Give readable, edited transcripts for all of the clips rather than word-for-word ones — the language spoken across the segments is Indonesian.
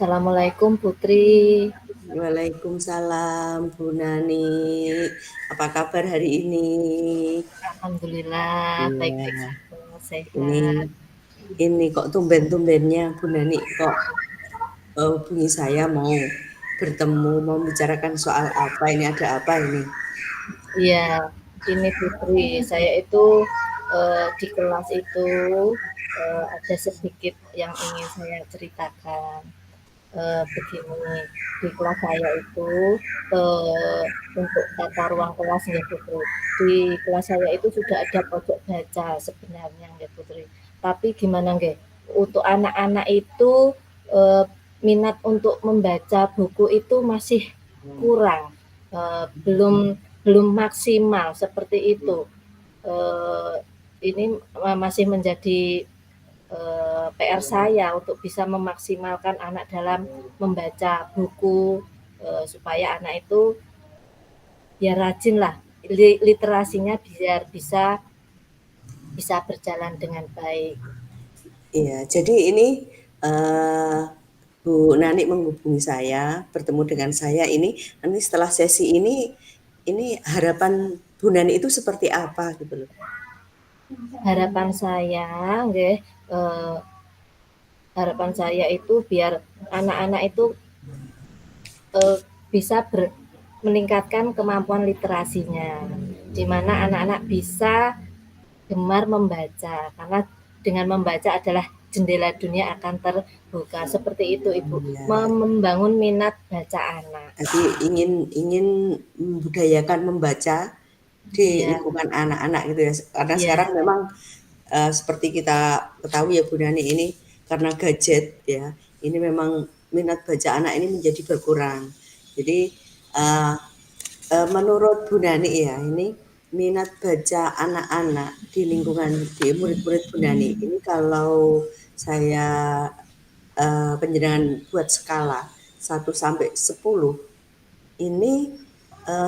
Assalamualaikum Putri. Waalaikumsalam Bu Nani. Apa kabar hari ini? Alhamdulillah baik-baik Iya, saja, ini sehat. ini kok tumben-tumbennya Bu Nani kok hubungi saya mau bertemu, mau membicarakan soal apa ini, ada apa ini? Iya, ini Putri, saya itu di kelas itu ada sedikit yang ingin saya ceritakan. Begini, di kelas saya itu eh, untuk tata ruang kelas ya Putri. Di kelas saya itu sudah ada pojok baca sebenarnya ya Putri. Tapi gimana nggih? Untuk anak-anak itu eh, minat untuk membaca buku itu masih kurang, belum belum maksimal seperti itu. Eh, ini masih menjadi PR saya untuk bisa memaksimalkan anak dalam membaca buku supaya anak itu biar rajin lah literasinya biar bisa berjalan dengan baik. Iya, jadi ini eh, Bu Nani menghubungi saya, bertemu dengan saya ini. Nanti setelah sesi ini harapan Bu Nani itu seperti apa gitu loh? Harapan saya, nggih, harapan saya itu biar anak-anak itu bisa meningkatkan kemampuan literasinya, di mana anak-anak bisa gemar membaca karena dengan membaca adalah jendela dunia akan terbuka seperti itu Ibu, Ya, membangun minat baca anak. jadi ingin ingin membudayakan membaca di Iya, lingkungan anak-anak gitu ya. Karena iya, sekarang memang seperti kita ketahui ya Bu Nani ini karena gadget ya, ini memang minat baca anak ini menjadi berkurang. Jadi eh, menurut Bu Nani ya, ini minat baca anak-anak di lingkungan di murid-murid Bu Nani ini kalau saya penjenengan buat skala 1 sampai 10 ini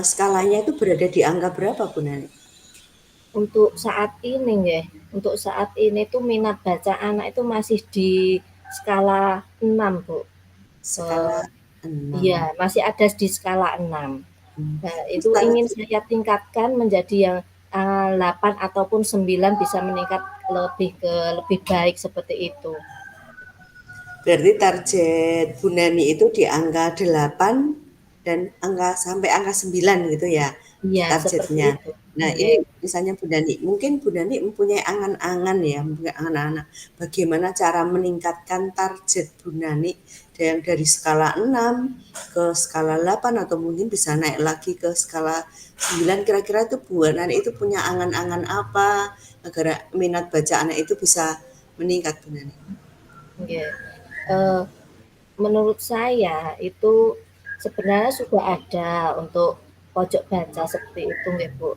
skalanya itu berada di angka berapa Bu Nani? untuk saat ini nggih, untuk saat ini tuh minat baca anak itu masih di skala 6 Bu. Skala Eh, 6. iya, masih ada di skala 6. Hmm. Nah, Terus itu ingin saya tingkatkan menjadi yang 8 ataupun 9 bisa meningkat lebih baik seperti itu. berarti target Bu Nani itu di angka 8 dan sampai angka 9 gitu ya Iya, seperti targetnya. itu. Nah ini Nggih. misalnya Bu Nani, mungkin Bu Nani mempunyai angan-angan ya, mempunyai angan-angan bagaimana cara meningkatkan target Bu Nani yang dari skala 6 ke skala 8 atau mungkin bisa naik lagi ke skala 9. Kira-kira itu Bu Nani itu punya angan-angan apa agar minat baca anak itu bisa meningkat Bu Nani? Nggih. Eee, menurut saya itu sebenarnya sudah ada untuk pojok baca seperti itu nggih, Bu.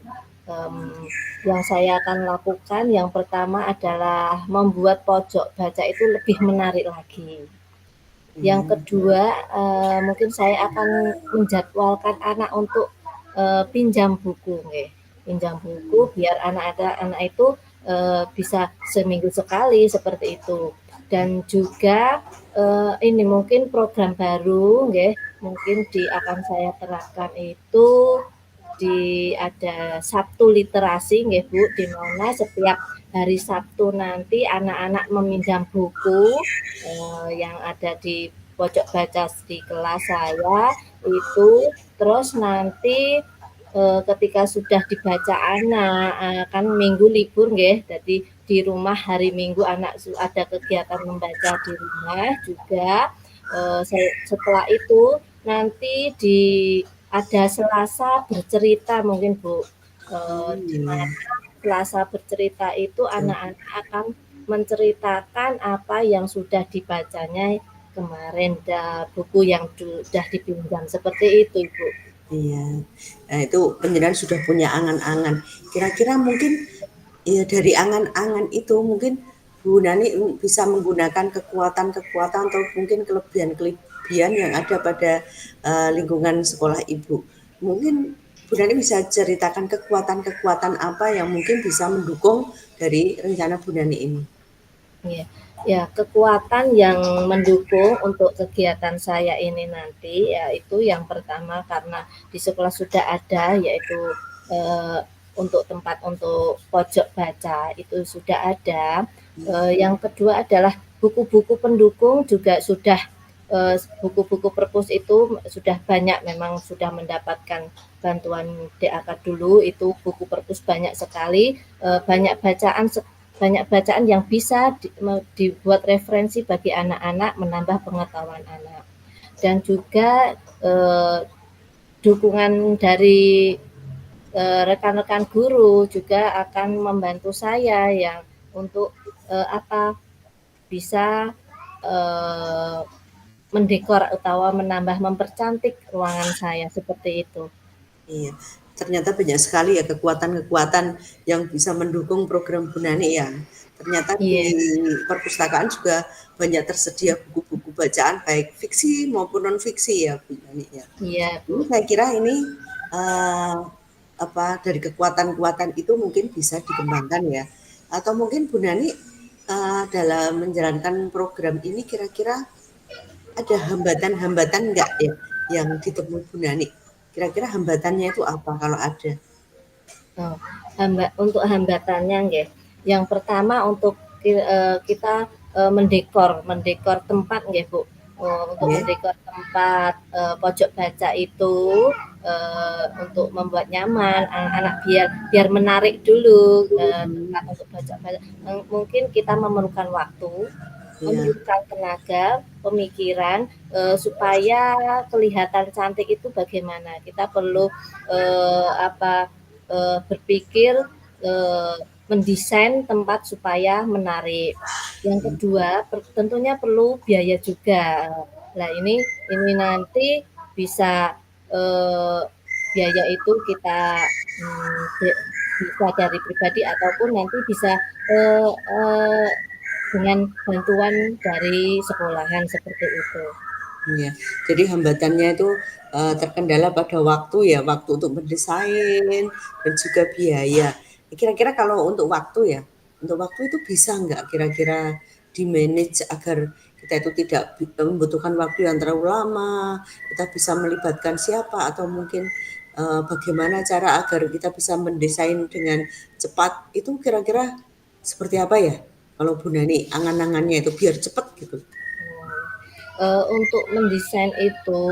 Yang saya akan lakukan yang pertama adalah membuat pojok baca itu lebih menarik lagi. Yang Hmm. kedua, mungkin saya akan menjadwalkan anak untuk pinjam buku nggih, pinjam buku biar anak itu bisa seminggu sekali seperti itu. Dan juga ini mungkin program baru nggih, mungkin akan saya terapkan itu ada Sabtu literasi nggih Bu, di mana setiap hari Sabtu nanti anak-anak meminjam buku yang ada di pojok baca di kelas saya itu, terus nanti ketika sudah dibaca anak kan minggu libur nggih, jadi di rumah hari Minggu anak ada kegiatan membaca di rumah juga. Setelah itu nanti ada Selasa bercerita mungkin Bu, di Iya, mana Selasa bercerita itu betul. anak-anak akan menceritakan apa yang sudah dibacanya kemarin, buku yang sudah dipinjam seperti itu Ibu. Iya. Nah, itu penjenengan sudah punya angan-angan. Kira-kira mungkin ya dari angan-angan itu mungkin Bu Nani bisa menggunakan kekuatan-kekuatan atau mungkin kelebihan-kelebihan yang ada pada lingkungan sekolah Ibu. Mungkin Bu Nani bisa ceritakan kekuatan-kekuatan apa yang mungkin bisa mendukung dari rencana Bu Nani ini. Iya. Ya, kekuatan yang mendukung untuk kegiatan saya ini nanti, yaitu yang pertama karena di sekolah sudah ada, yaitu untuk tempat untuk pojok baca itu sudah ada. Yang kedua adalah buku-buku pendukung juga sudah, buku-buku perpus itu sudah banyak, memang sudah mendapatkan bantuan DAK dulu, itu buku perpus banyak sekali, banyak bacaan yang bisa dibuat referensi bagi anak-anak, menambah pengetahuan anak. Dan juga dukungan dari rekan-rekan guru juga akan membantu saya yang untuk bisa mendekor atau menambah mempercantik ruangan saya seperti itu. Iya, ternyata banyak sekali ya kekuatan-kekuatan yang bisa mendukung program Bu Nani ya. Ternyata di Iya, perpustakaan juga banyak tersedia buku-buku bacaan baik fiksi maupun non fiksi ya Bu Nani ya. iya Ini Bu. saya kira ini eh, apa dari kekuatan-kekuatan itu mungkin bisa dikembangkan ya. Atau mungkin Bu Nani dalam menjalankan program ini kira-kira ada hambatan-hambatan enggak ya yang ditemui Bu Nani? Kira-kira hambatannya itu apa kalau ada? Oh, untuk hambatannya nggih. Yang pertama untuk kita mendekor tempat nggih Bu. Untuk Ya, mendekor tempat pojok baca itu untuk membuat nyaman anak-anak biar biar menarik dulu tempat untuk baca-baca. Mungkin kita memerlukan waktu, iya, memerlukan tenaga, pemikiran supaya kelihatan cantik itu bagaimana. Kita perlu berpikir mendesain tempat supaya menarik. Yang kedua, tentunya perlu biaya juga. Nah, ini nanti bisa eh, biaya itu kita bisa dari pribadi ataupun nanti bisa eh, eh, dengan bantuan dari sekolahan seperti itu. iya. Jadi hambatannya itu terkendala pada waktu ya, waktu untuk mendesain dan juga biaya. Kira-kira kalau untuk waktu ya, untuk waktu itu bisa nggak kira-kira di-manage agar kita itu tidak membutuhkan waktu yang terlalu lama, kita bisa melibatkan siapa atau mungkin bagaimana cara agar kita bisa mendesain dengan cepat, itu kira-kira seperti apa ya? Kalau Bu Nani angan-angannya itu biar cepat gitu. Untuk mendesain itu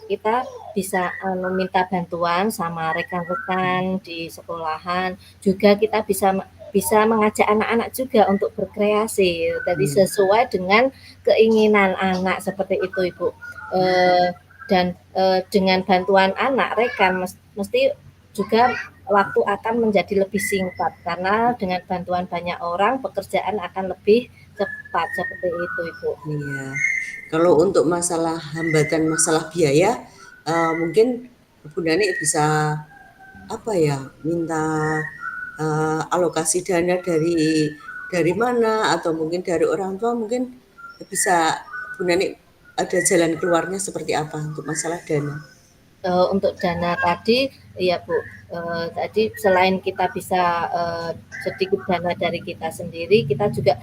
kita bisa minta bantuan sama rekan-rekan di sekolahan, juga kita bisa bisa mengajak anak-anak juga untuk berkreasi. Jadi Iya. sesuai dengan keinginan anak seperti itu, Ibu. Dan dengan bantuan anak rekan mesti juga waktu akan menjadi lebih singkat karena dengan bantuan banyak orang pekerjaan akan lebih cepat seperti itu, Ibu. Iya. Kalau untuk masalah hambatan, masalah biaya, mungkin Bu Nani bisa apa ya, minta alokasi dana dari mana atau mungkin dari orang tua mungkin bisa Bu Nani ada jalan keluarnya seperti apa untuk masalah dana? Untuk dana tadi, iya Bu, tadi selain kita bisa sedikit dana dari kita sendiri, kita juga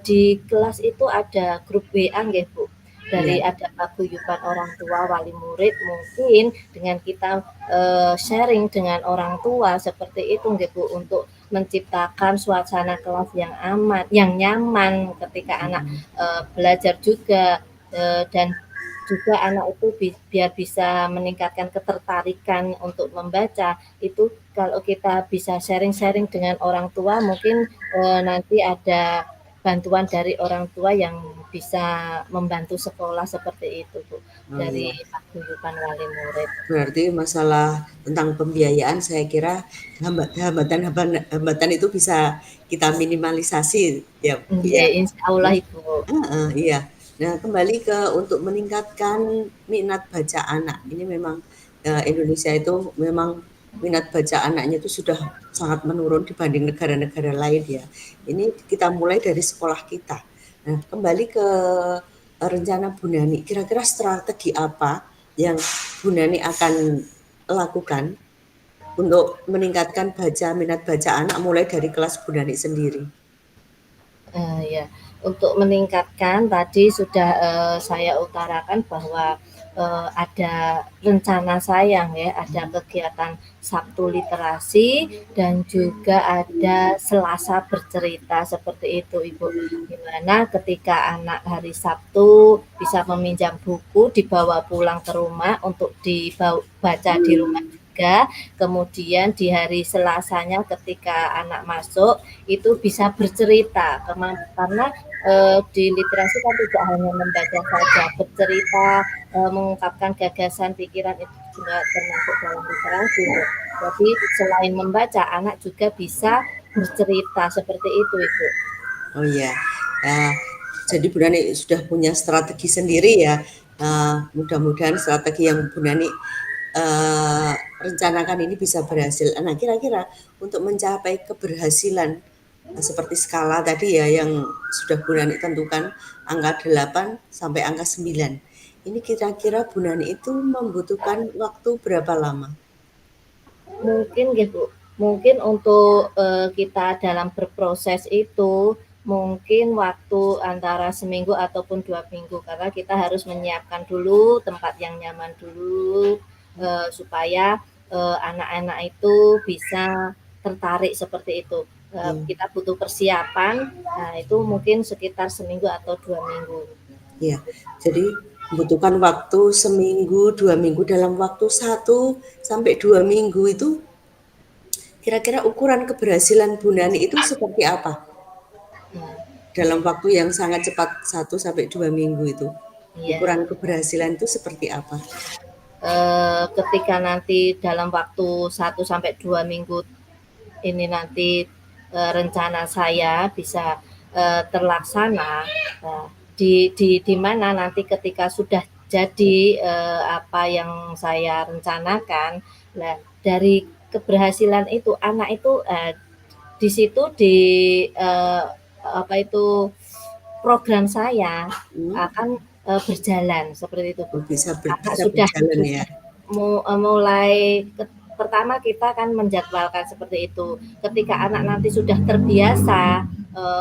di kelas itu ada grup WA nggih Bu, dari Iya, ada paguyuban orang tua, wali murid, mungkin dengan kita sharing dengan orang tua seperti itu nggih Bu, untuk menciptakan suasana kelas yang aman, yang nyaman ketika anak belajar juga, dan juga anak itu biar bisa meningkatkan ketertarikan untuk membaca, itu kalau kita bisa sharing-sharing dengan orang tua mungkin nanti ada bantuan dari orang tua yang bisa membantu sekolah seperti itu Bu, oh dari iya. paguyuban wali murid. Berarti masalah tentang pembiayaan saya kira hambatan itu bisa kita minimalisasi ya Bu Iya, ya. insya Allah Ibu. Iya. Nah, kembali ke untuk meningkatkan minat baca anak. Ini memang Indonesia itu memang minat baca anaknya itu sudah sangat menurun dibanding negara-negara lain ya. Ini kita mulai dari sekolah kita. Nah, kembali ke rencana Bu Nani, kira-kira strategi apa yang Bu Nani akan lakukan untuk meningkatkan minat baca anak mulai dari kelas Bu Nani sendiri? Ya. untuk meningkatkan tadi sudah, saya utarakan bahwa, ada rencana saya ya, ada kegiatan Sabtu literasi dan juga ada Selasa bercerita seperti itu, Ibu. Di mana ketika anak hari Sabtu bisa meminjam buku, dibawa pulang ke rumah untuk baca di rumah juga. Kemudian di hari Selasanya ketika anak masuk itu bisa bercerita karena di literasi kan tidak hanya membaca saja, bercerita, mengungkapkan gagasan, pikiran itu juga termasuk dalam literasi. Jadi selain membaca, anak juga bisa bercerita seperti itu, Ibu. Oh iya, nah, jadi Bu Nani sudah punya strategi sendiri ya. Mudah-mudahan strategi yang Bu Nani rencanakan ini bisa berhasil. Nah, kira-kira untuk mencapai keberhasilan seperti skala tadi ya yang sudah Bu Nani tentukan angka 8 sampai angka 9. Ini kira-kira Bu Nani itu membutuhkan waktu berapa lama? Mungkin gitu, mungkin untuk, kita dalam berproses itu, mungkin waktu antara seminggu ataupun 2 minggu, karena kita harus menyiapkan dulu tempat yang nyaman dulu, supaya, anak-anak itu bisa tertarik seperti itu. Hmm. Kita butuh persiapan, nah itu mungkin sekitar seminggu atau 2 minggu. Ya, jadi membutuhkan waktu seminggu, 2 minggu dalam waktu 1 sampai 2 minggu itu kira-kira ukuran keberhasilan Bu Nani itu seperti apa? Nah, Dalam waktu yang sangat cepat 1 sampai 2 minggu itu. iya. Ukuran keberhasilan itu seperti apa? Ketika nanti dalam waktu 1 sampai 2 minggu ini nanti rencana saya bisa terlaksana, di mana nanti ketika sudah jadi apa yang saya rencanakan, nah dari keberhasilan itu anak itu di situ di eh, apa itu program saya Hmm? akan berjalan seperti itu, Bu. Oh, bisa Anak bisa sudah berjalan ya. sudah mulai pertama kita kan menjadwalkan seperti itu. Ketika anak nanti sudah terbiasa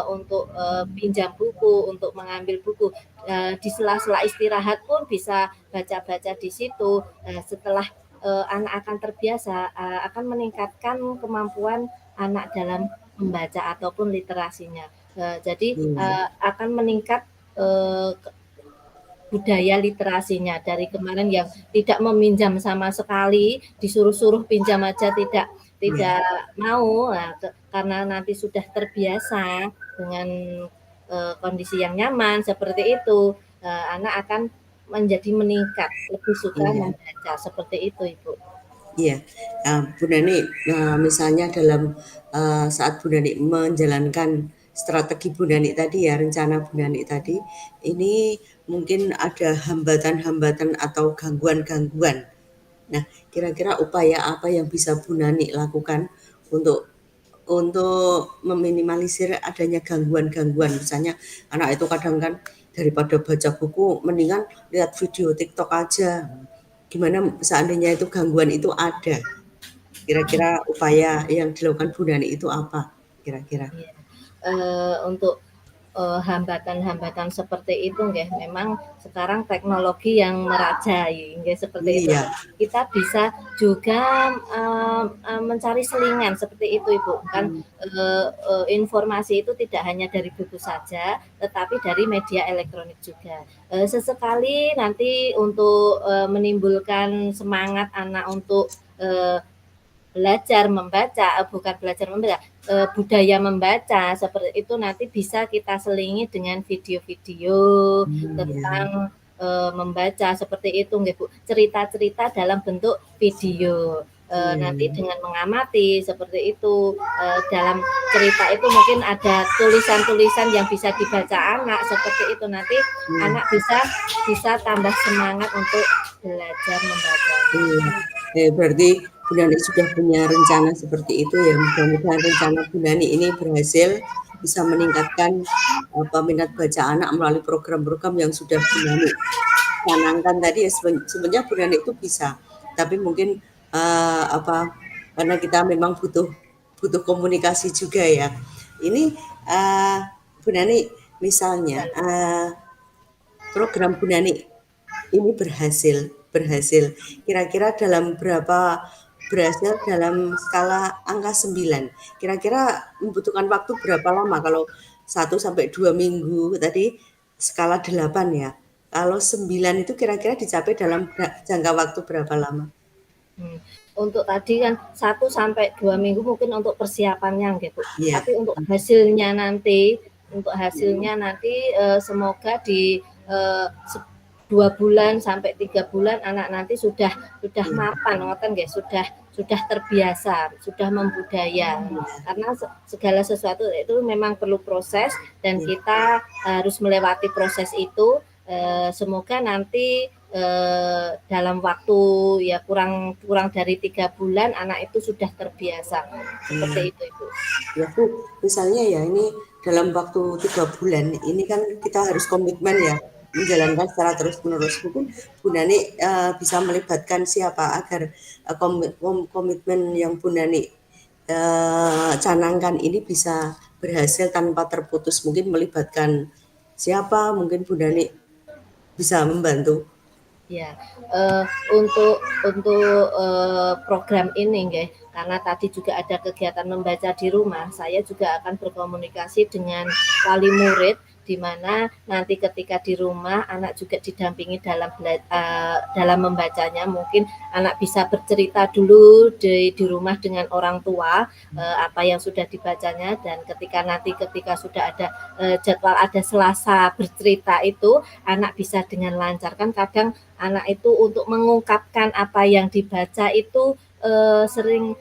untuk pinjam buku, untuk mengambil buku, di sela-sela istirahat pun bisa baca-baca di situ. Setelah anak akan terbiasa, akan meningkatkan kemampuan anak dalam membaca ataupun literasinya. Jadi Hmm. akan meningkat eh, budaya literasinya dari kemarin yang tidak meminjam sama sekali, disuruh-suruh pinjam aja tidak Ya, tidak mau, nah, karena nanti sudah terbiasa dengan kondisi yang nyaman seperti itu, anak akan menjadi meningkat, lebih suka iya. membaca seperti itu, Ibu. Iya, Bu Nani, misalnya dalam saat Bu Nani menjalankan strategi Bu Nani tadi ya, rencana Bu Nani tadi, ini mungkin ada hambatan-hambatan atau gangguan-gangguan. Nah, kira-kira upaya apa yang bisa Bu Nani lakukan untuk meminimalisir adanya gangguan-gangguan? Misalnya anak itu kadang kan daripada baca buku, mendingan lihat video TikTok aja. Gimana seandainya itu gangguan itu ada? Kira-kira upaya yang dilakukan Bu Nani itu apa kira-kira? Iya. Untuk hambatan-hambatan seperti itu nggih, memang sekarang teknologi yang merajai nggih seperti itu. Iya, Kita bisa juga mencari selingan seperti itu, Ibu. Kan mmm, informasi itu tidak hanya dari buku saja, tetapi dari media elektronik juga. Sesekali nanti untuk menimbulkan semangat anak untuk belajar membaca, bukan belajar membaca, budaya membaca seperti itu nanti bisa kita selingi dengan video-video iya, tentang membaca seperti itu nggih Bu. Cerita-cerita dalam bentuk video. Nanti iya, dengan mengamati seperti itu. Dalam cerita itu mungkin ada tulisan-tulisan yang bisa dibaca anak seperti itu. Nanti iya, anak bisa bisa tambah semangat untuk belajar membacanya. iya. Berarti Bu Nani sudah punya rencana seperti itu ya, mudah-mudahan rencana Bu Nani ini berhasil bisa meningkatkan, minat baca anak melalui program-program yang sudah Bu Nani canangkan tadi ya sebenarnya Bu Nani itu bisa, tapi mungkin, karena kita memang butuh butuh komunikasi juga ya. Ini, Bu Nani misalnya, Dalam program Bu Nani ini berhasil, kira-kira dalam berapa berhasil dalam skala angka 9, kira-kira membutuhkan waktu berapa lama kalau 1 sampai 2 minggu tadi skala 8 ya, kalau 9 itu kira-kira dicapai dalam jangka waktu berapa lama? Hmm. Untuk tadi kan 1 sampai 2 minggu mungkin untuk persiapannya gitu. Iya. Tapi untuk hasilnya nanti semoga di 2 bulan sampai 3 bulan anak nanti sudah Iya. mapan, ngoten nggih, sudah terbiasa, sudah membudaya. Iya. Karena segala sesuatu itu memang perlu proses dan Iya. kita harus melewati proses itu. Semoga nanti dalam waktu ya kurang dari 3 bulan anak itu sudah terbiasa Iya. seperti itu Ibu. Ya Bu, misalnya ya ini dalam waktu 3 bulan ini kan kita harus komitmen ya menjalankan secara terus-menerus. Mungkin Bu Nani bisa melibatkan siapa agar komitmen yang Bu Nani canangkan ini bisa berhasil tanpa terputus. Mungkin melibatkan siapa? Mungkin Bu Nani bisa membantu. Ya, untuk program ini nggih, karena tadi juga ada kegiatan membaca di rumah, saya juga akan berkomunikasi dengan wali murid, di mana nanti ketika di rumah anak juga didampingi dalam membacanya. Mungkin anak bisa bercerita dulu di rumah dengan orang tua, apa yang sudah dibacanya, dan ketika sudah ada jadwal ada Selasa bercerita itu, anak bisa dengan lancar. Kan kadang anak itu untuk mengungkapkan apa yang dibaca itu sering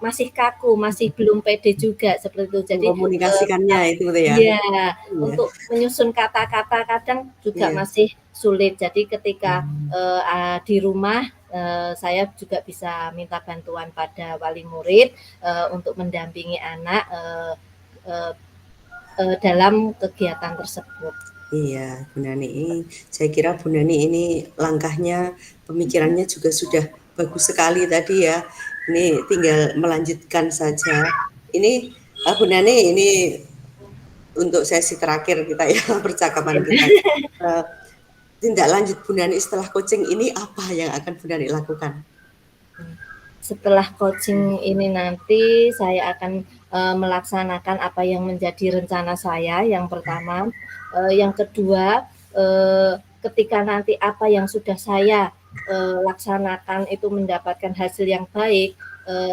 masih kaku, masih belum pede juga seperti itu. Jadi Mengkomunikasikannya itu ya. iya, Iya. untuk menyusun kata-kata kadang juga Iya. masih sulit. Jadi ketika di rumah saya juga bisa minta bantuan pada wali murid untuk mendampingi anak dalam kegiatan tersebut. Iya, Bu Nani ini, saya kira Bu Nani ini langkahnya, pemikirannya juga sudah bagus sekali tadi ya. Ini tinggal melanjutkan saja. Ini Bu Nani ini untuk sesi terakhir kita ya percakapan kita. Tindak lanjut Bu Nani setelah coaching ini apa yang akan Bu Nani lakukan? Setelah coaching ini nanti saya akan melaksanakan apa yang menjadi rencana saya yang pertama. Yang kedua, ketika nanti apa yang sudah saya laksanakan itu mendapatkan hasil yang baik,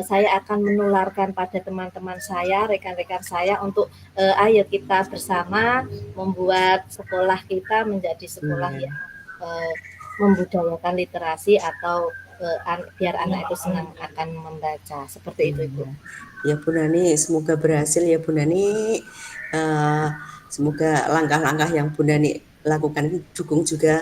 saya akan menularkan pada teman-teman saya, rekan-rekan saya untuk ayo kita bersama membuat sekolah kita menjadi sekolah yang membudayakan literasi atau biar anak itu senang akan membaca. Seperti itu Ibu. Ya Bu Nani, semoga berhasil ya Bu Nani. Semoga langkah-langkah yang Bu Nani lakukan didukung juga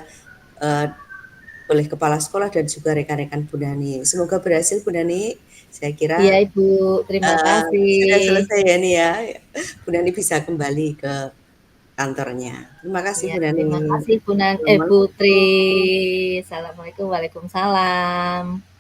oleh kepala sekolah dan juga rekan-rekan Bu Nani. Semoga berhasil Bu Nani. Saya kira Iya Ibu, terima sudah kasih. selesai ya nih ya. Bu Nani bisa kembali ke kantornya. Terima kasih Iya, Bu Nani. terima kasih Assalamualaikum. Putri. Assalamualaikum, waalaikumsalam.